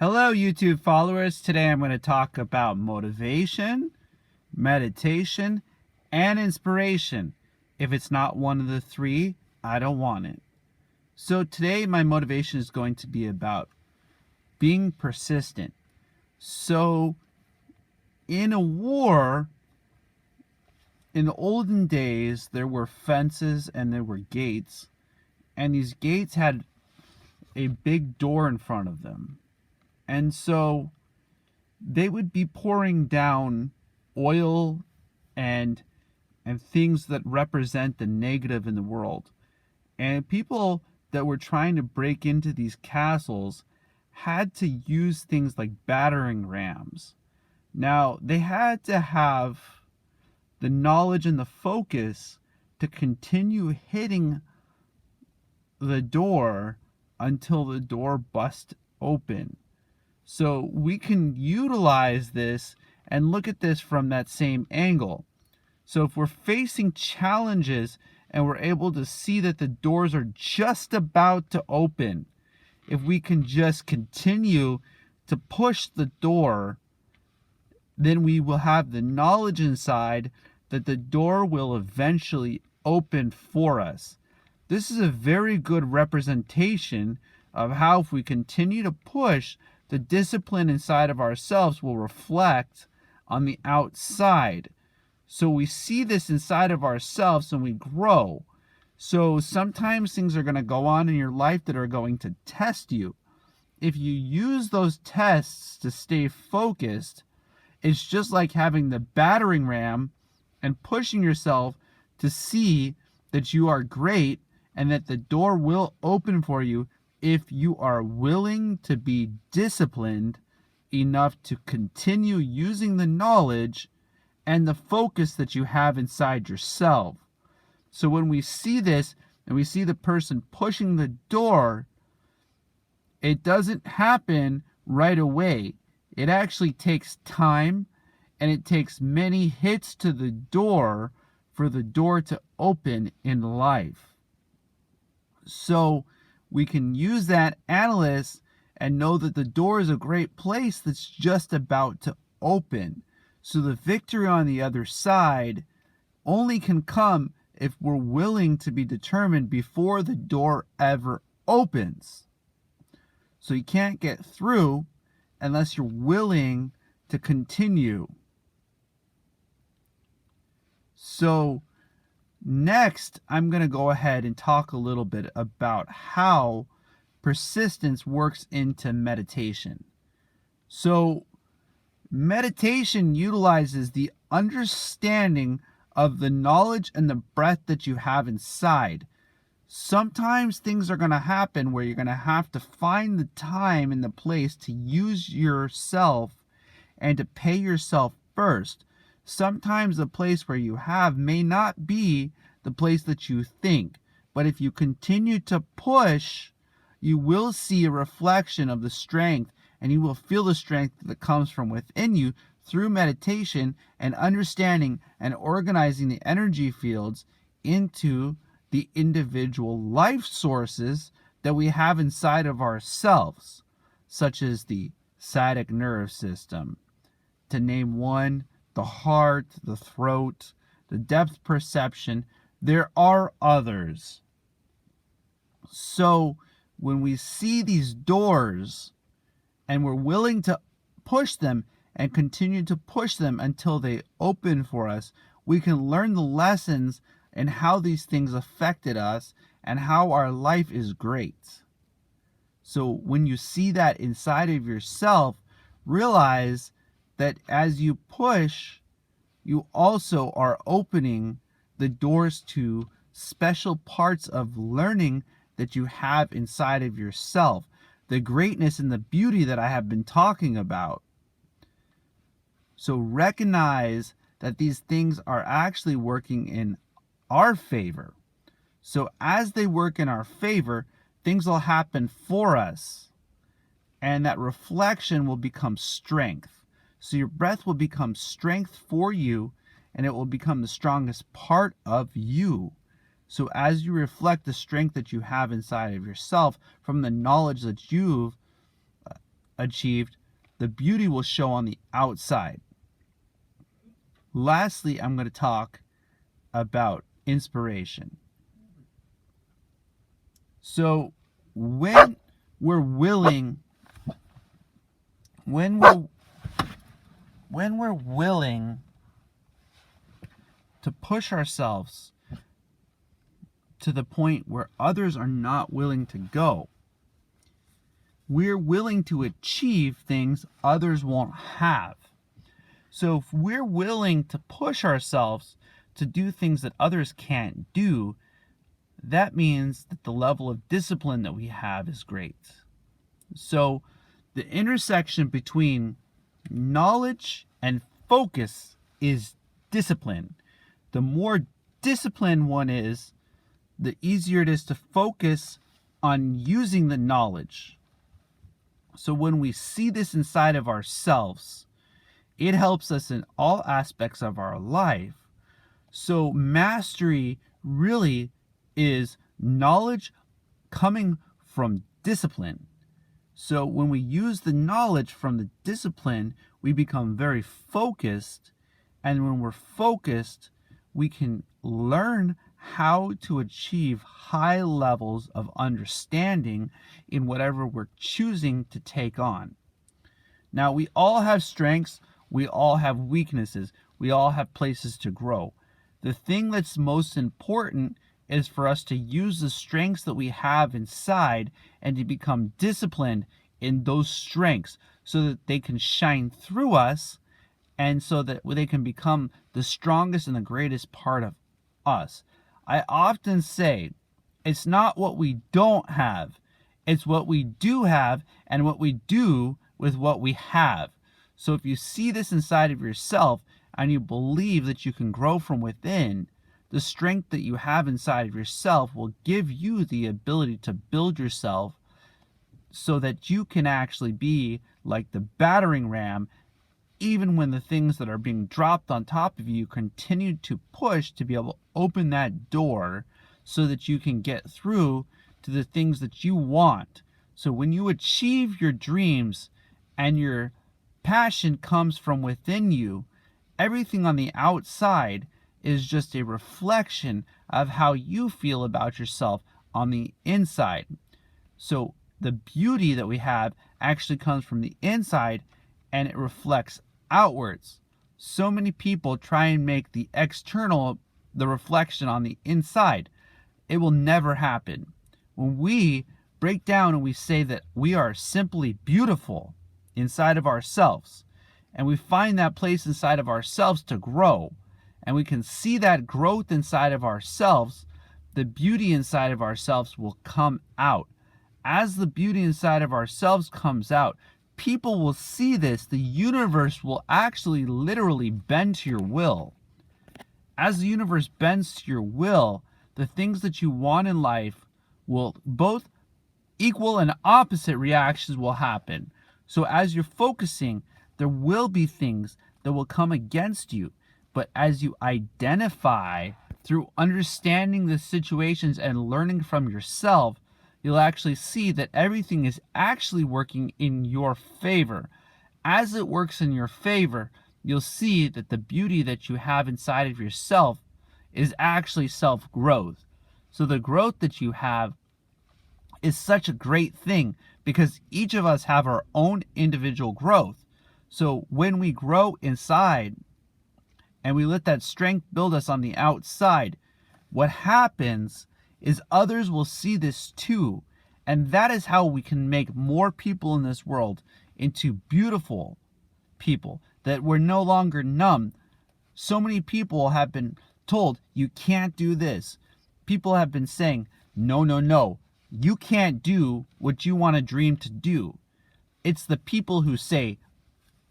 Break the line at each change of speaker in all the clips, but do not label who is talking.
Hello, YouTube followers. Today I'm going to talk about motivation, meditation, and inspiration. If it's not one of the three, I don't want it. So today my motivation is going to be about being persistent. So in a war, in the olden days, there were fences and there were gates, and these gates had a big door in front of them. And so they would be pouring down oil and things that represent the negative in the world. And people that were trying to break into these castles had to use things like battering rams. Now, they had to have the knowledge and the focus to continue hitting the door until the door bust open. So we can utilize this and look at this from that same angle. So if we're facing challenges and we're able to see that the doors are just about to open, if we can just continue to push the door, then we will have the knowledge inside that the door will eventually open for us. This is a very good representation of how, if we continue to push, the discipline inside of ourselves will reflect on the outside. So we see this inside of ourselves and we grow. So sometimes things are going to go on in your life that are going to test you. If you use those tests to stay focused, it's just like having the battering ram and pushing yourself to see that you are great and that the door will open for you if you are willing to be disciplined enough to continue using the knowledge and the focus that you have inside yourself. So when we see this and we see the person pushing the door, it doesn't happen right away. It actually takes time, and it takes many hits to the door for the door to open in life. So we can use that analysis and know that the door is a great place that's just about to open. So the victory on the other side only can come if we're willing to be determined before the door ever opens. So you can't get through unless you're willing to continue. So next, I'm going to go ahead and talk a little bit about how persistence works into meditation. So meditation utilizes the understanding of the knowledge and the breath that you have inside. Sometimes things are going to happen where you're going to have to find the time and the place to use yourself and to pay yourself first. Sometimes the place where you have may not be the place that you think. But if you continue to push, you will see a reflection of the strength, and you will feel the strength that comes from within you through meditation and understanding and organizing the energy fields into the individual life sources that we have inside of ourselves, such as the sciatic nerve system. To name one, the heart, the throat, the depth perception. There are others. So when we see these doors and we're willing to push them and continue to push them until they open for us, we can learn the lessons and how these things affected us and how our life is great. So when you see that inside of yourself, realize that as you push, you also are opening the doors to special parts of learning that you have inside of yourself, the greatness and the beauty that I have been talking about. So recognize that these things are actually working in our favor. So as they work in our favor, things will happen for us, and that reflection will become strength. So your breath will become strength for you, and it will become the strongest part of you. So as you reflect the strength that you have inside of yourself from the knowledge that you've achieved, the beauty will show on the outside. Lastly, I'm going to talk about inspiration. So when we're willing to push ourselves to the point where others are not willing to go, we're willing to achieve things others won't have. So if we're willing to push ourselves to do things that others can't do, that means that the level of discipline that we have is great. So the intersection between knowledge and focus is discipline. The more disciplined one is, the easier it is to focus on using the knowledge. So when we see this inside of ourselves, it helps us in all aspects of our life. So mastery really is knowledge coming from discipline. So when we use the knowledge from the discipline, we become very focused. And when we're focused, we can learn how to achieve high levels of understanding in whatever we're choosing to take on. Now, we all have strengths. We all have weaknesses. We all have places to grow. The thing that's most important is for us to use the strengths that we have inside and to become disciplined in those strengths so that they can shine through us and so that they can become the strongest and the greatest part of us. I often say it's not what we don't have, it's what we do have and what we do with what we have. So if you see this inside of yourself and you believe that you can grow from within, the strength that you have inside of yourself will give you the ability to build yourself so that you can actually be like the battering ram, even when the things that are being dropped on top of you continue to push to be able to open that door so that you can get through to the things that you want. So when you achieve your dreams and your passion comes from within you, everything on the outside is just a reflection of how you feel about yourself on the inside. So the beauty that we have actually comes from the inside and it reflects outwards. So many people try and make the external the reflection on the inside. It will never happen. When we break down and we say that we are simply beautiful inside of ourselves, and we find that place inside of ourselves to grow, and we can see that growth inside of ourselves, the beauty inside of ourselves will come out. As the beauty inside of ourselves comes out, people will see this. The universe will actually literally bend to your will. As the universe bends to your will, the things that you want in life will both equal and opposite reactions will happen. So as you're focusing, there will be things that will come against you. But as you identify through understanding the situations and learning from yourself, you'll actually see that everything is actually working in your favor. As it works in your favor, you'll see that the beauty that you have inside of yourself is actually self-growth. So the growth that you have is such a great thing because each of us have our own individual growth. So when we grow inside and we let that strength build us on the outside, what happens is others will see this too. And that is how we can make more people in this world into beautiful people, that we're no longer numb. So many people have been told, you can't do this. People have been saying, no, you can't do what you want to dream to do. It's the people who say,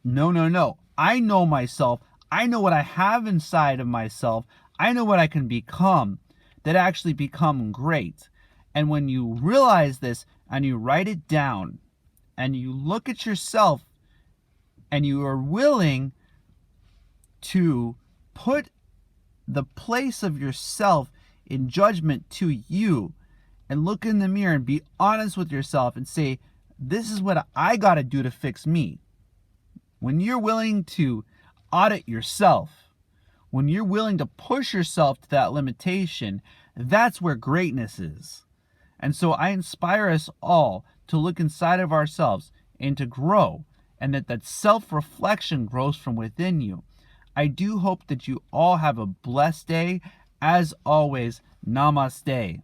no, I know myself. I know what I have inside of myself. I know what I can become, that actually become great. And when you realize this and you write it down and you look at yourself and you are willing to put the place of yourself in judgment to you and look in the mirror and be honest with yourself and say, this is what I got to do to fix me. When you're willing to audit yourself, when you're willing to push yourself to that limitation, that's where greatness is. And so I inspire us all to look inside of ourselves and to grow, and that self-reflection grows from within you. I do hope that you all have a blessed day. As always, namaste.